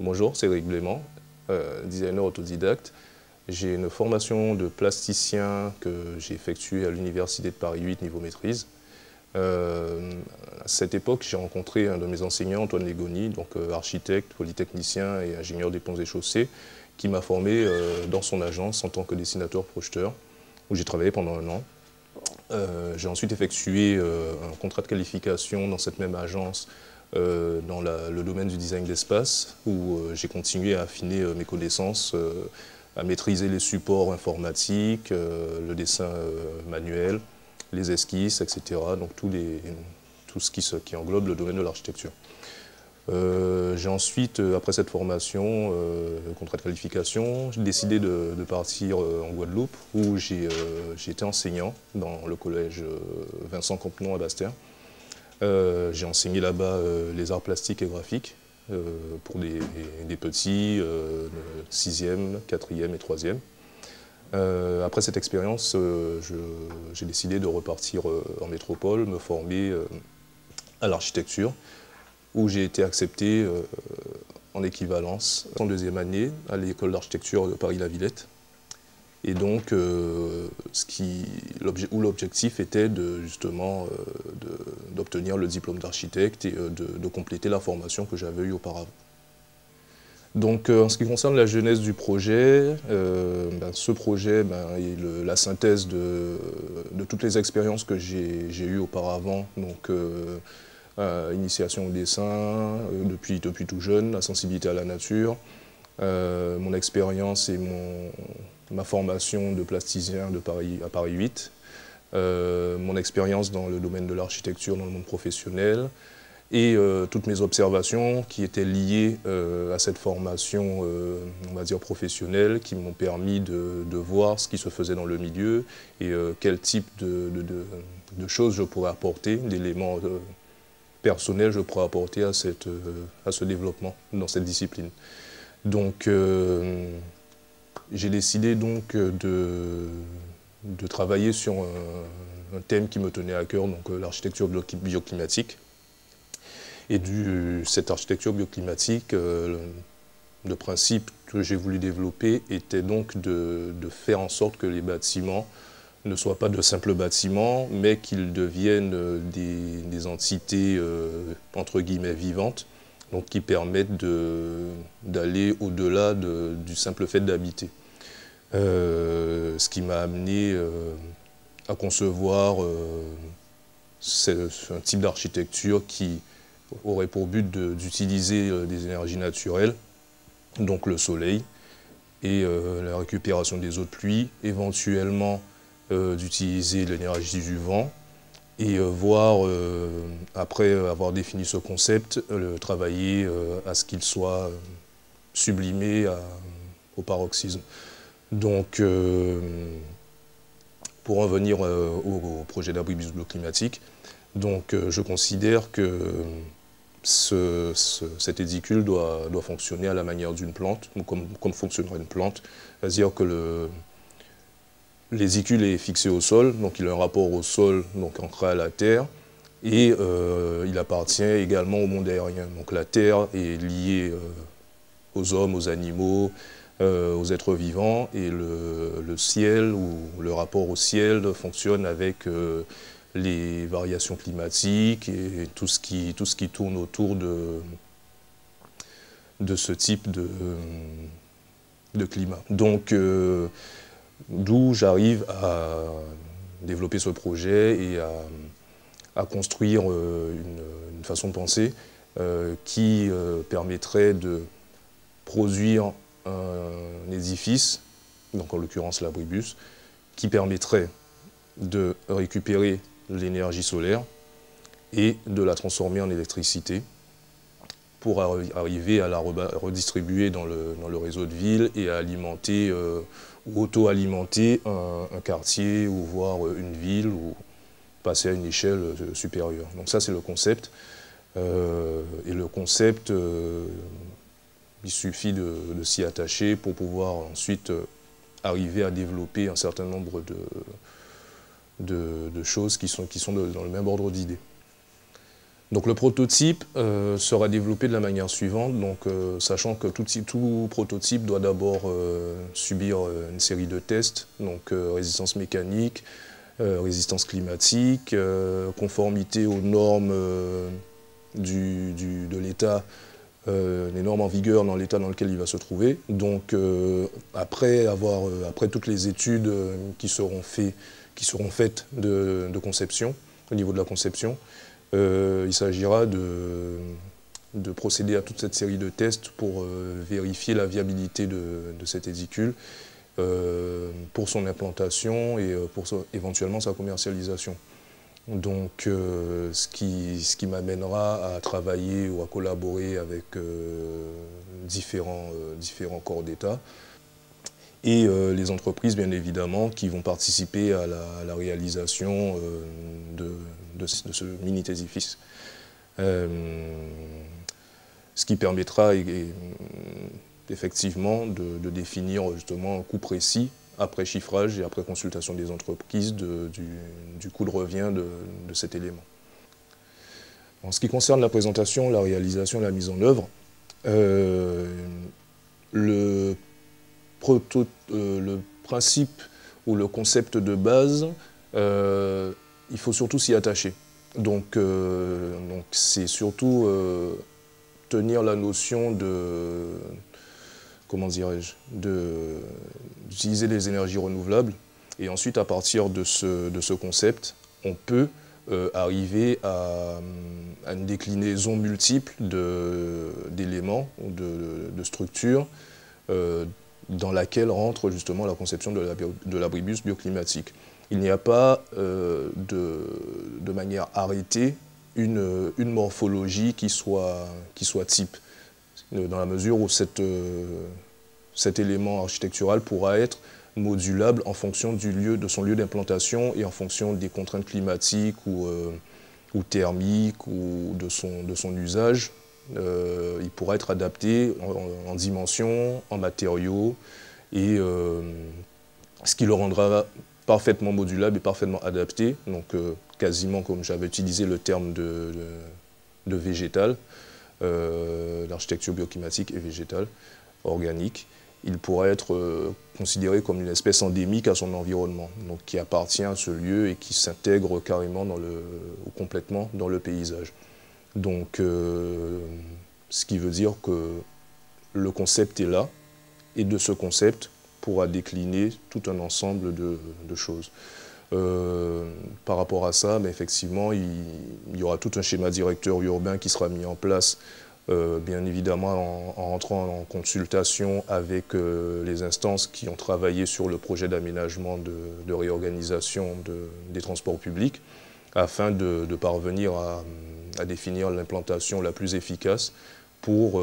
Bonjour, c'est Eric Blément, designer autodidacte. J'ai une formation de plasticien que j'ai effectuée à l'Université de Paris 8, niveau maîtrise. À cette époque, j'ai rencontré un de mes enseignants, Antoine Légoni, donc architecte, polytechnicien et ingénieur des ponts et chaussées, qui m'a formé dans son agence en tant que dessinateur projeteur, où j'ai travaillé pendant un an. J'ai ensuite effectué un contrat de qualification dans cette même agence dans le domaine du design d'espace, où j'ai continué à affiner mes connaissances, à maîtriser les supports informatiques, le dessin manuel, les esquisses, etc. Donc tout ce qui englobe le domaine de l'architecture. J'ai ensuite, après cette formation, contrat de qualification, j'ai décidé de partir en Guadeloupe, où j'ai été enseignant dans le collège Vincent Campenon à Basse-Terre. J'ai enseigné là-bas les arts plastiques et graphiques pour des petits, 6e, 4e et 3e. Après cette expérience, j'ai décidé de repartir en métropole, me former à l'architecture, où j'ai été accepté en équivalence en deuxième année à l'école d'architecture de Paris-la-Villette. Et donc, l'objectif était justement d'obtenir le diplôme d'architecte et de compléter la formation que j'avais eue auparavant. Donc, en ce qui concerne la genèse du projet, ce projet est la synthèse de toutes les expériences que j'ai eues auparavant. Donc, initiation au dessin, depuis tout jeune, la sensibilité à la nature, mon expérience et ma formation de plasticien à Paris 8, mon expérience dans le domaine de l'architecture dans le monde professionnel et toutes mes observations qui étaient liées à cette formation, on va dire professionnelle, qui m'ont permis de voir ce qui se faisait dans le milieu et quel type de choses je pourrais apporter, d'éléments personnels je pourrais apporter à ce développement dans cette discipline. Donc, j'ai décidé donc de travailler sur un thème qui me tenait à cœur, donc l'architecture bioclimatique. Et cette architecture bioclimatique, le principe que j'ai voulu développer était donc de faire en sorte que les bâtiments ne soient pas de simples bâtiments, mais qu'ils deviennent des entités entre guillemets vivantes, donc qui permettent d'aller au-delà du simple fait d'habiter. Ce qui m'a amené à concevoir un type d'architecture qui aurait pour but d'utiliser des énergies naturelles, donc le soleil, et la récupération des eaux de pluie, éventuellement d'utiliser l'énergie du vent, et voir, après avoir défini ce concept, travailler à ce qu'il soit sublimé au paroxysme. Donc, pour en venir au projet d'abri bioclimatique, donc je considère que cet édicule doit fonctionner à la manière d'une plante, comme fonctionnerait une plante, c'est-à-dire que l'édicule est fixé au sol, donc il a un rapport au sol, donc ancré à la terre, et il appartient également au monde aérien. Donc la terre est liée aux hommes, aux animaux, aux êtres vivants, et le ciel ou le rapport au ciel fonctionne avec les variations climatiques et tout ce qui tourne autour de ce type de climat. Donc, d'où j'arrive à développer ce projet et à construire une façon de penser qui permettrait de produire un édifice, donc en l'occurrence l'abribus, qui permettrait de récupérer l'énergie solaire et de la transformer en électricité pour arriver à la redistribuer dans le réseau de ville et à alimenter ou auto-alimenter un quartier ou voire une ville ou passer à une échelle supérieure. Donc ça c'est le concept. Et le concept, il suffit de s'y attacher pour pouvoir ensuite arriver à développer un certain nombre de choses qui sont dans le même ordre d'idées. Donc le prototype sera développé de la manière suivante, donc, sachant que tout prototype doit d'abord subir une série de tests, donc résistance mécanique, résistance climatique, conformité aux normes de l'État, les normes en vigueur dans l'État dans lequel il va se trouver. Donc après toutes les études qui seront faites de conception, au niveau de la conception, il s'agira de procéder à toute cette série de tests pour vérifier la viabilité de cet édicule pour son implantation et pour éventuellement sa commercialisation. Donc ce qui m'amènera à travailler ou à collaborer avec différents corps d'État et les entreprises, bien évidemment, qui vont participer à la réalisation de ce mini-édifice. Ce qui permettra effectivement de définir justement un coût précis après chiffrage et après consultation des entreprises du coût de revient de cet élément. En ce qui concerne la présentation, la réalisation et la mise en œuvre, le principe ou le concept de base, il faut surtout s'y attacher. Donc c'est surtout tenir la notion comment dirais-je, d'utiliser les énergies renouvelables. Et ensuite, à partir de ce concept, on peut arriver à une déclinaison multiple d'éléments, de structures, dans laquelle rentre justement la conception de l'abribus bioclimatique. Il n'y a pas de manière arrêtée une morphologie qui soit type, dans la mesure où cet élément architectural pourra être modulable en fonction de son lieu d'implantation et en fonction des contraintes climatiques ou thermiques ou de son usage. Il pourra être adapté en dimensions, en matériaux, et ce qui le rendra parfaitement modulable et parfaitement adapté, donc quasiment comme j'avais utilisé le terme de végétal, l'architecture bioclimatique et végétale, organique. Il pourra être considéré comme une espèce endémique à son environnement, donc qui appartient à ce lieu et qui s'intègre carrément ou complètement dans le paysage. Donc, ce qui veut dire que le concept est là, et de ce concept pourra décliner tout un ensemble de choses. Par rapport à ça, mais effectivement, il y aura tout un schéma directeur urbain qui sera mis en place, bien évidemment en rentrant en consultation avec les instances qui ont travaillé sur le projet d'aménagement de réorganisation des transports publics, afin de parvenir à définir l'implantation la plus efficace pour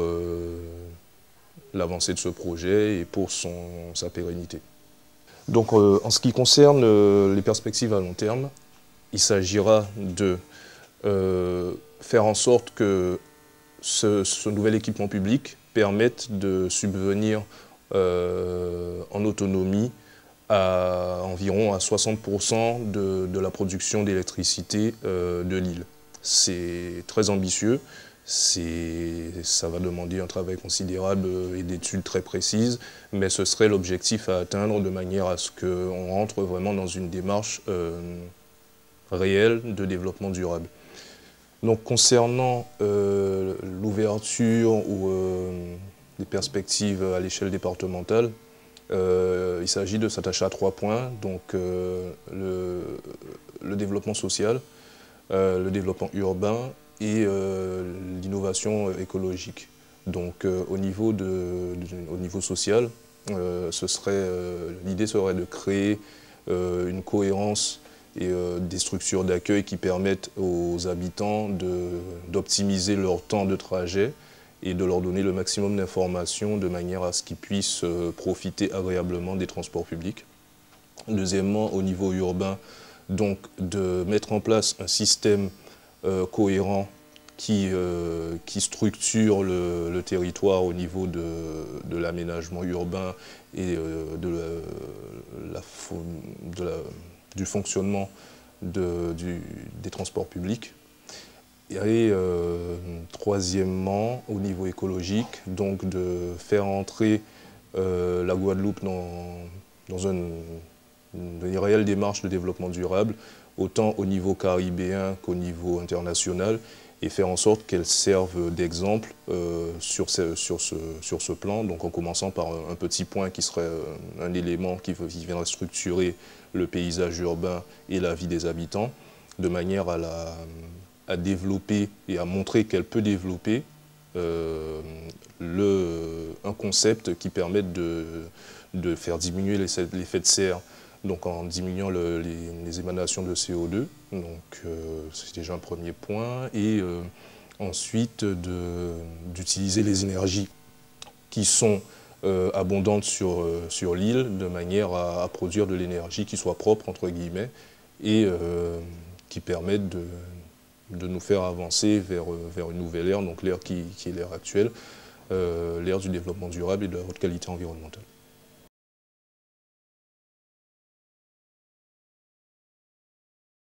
l'avancée de ce projet et pour sa pérennité. Donc en ce qui concerne les perspectives à long terme, il s'agira de faire en sorte que ce nouvel équipement public permette de subvenir en autonomie à environ à 60% de la production d'électricité de l'île. C'est très ambitieux, ça va demander un travail considérable et d'études très précises, mais ce serait l'objectif à atteindre de manière à ce qu'on rentre vraiment dans une démarche réelle de développement durable. Donc concernant l'ouverture ou les perspectives à l'échelle départementale, il s'agit de s'attacher à 3 points, donc le développement social, le développement urbain et l'innovation écologique. Donc au niveau social, l'idée serait de créer une cohérence et des structures d'accueil qui permettent aux habitants d'optimiser leur temps de trajet et de leur donner le maximum d'informations de manière à ce qu'ils puissent profiter agréablement des transports publics. Deuxièmement, au niveau urbain, donc de mettre en place un système cohérent qui structure le territoire au niveau de l'aménagement urbain et du fonctionnement des transports publics. Et troisièmement, au niveau écologique, donc de faire entrer la Guadeloupe dans une réelle démarche de développement durable, autant au niveau caribéen qu'au niveau international, et faire en sorte qu'elle serve d'exemple sur ce plan, donc en commençant par un petit point qui serait un élément qui viendrait structurer le paysage urbain et la vie des habitants, de manière à développer et à montrer qu'elle peut développer un concept qui permette de faire diminuer l'effet de serre, donc en diminuant les émanations de CO2. Donc c'est déjà un premier point. Et ensuite d'utiliser les énergies qui sont abondantes sur l'île, de manière à produire de l'énergie qui soit propre, entre guillemets, et qui permette de nous faire avancer vers une nouvelle ère, donc l'ère qui est l'ère actuelle, l'ère du développement durable et de la haute qualité environnementale.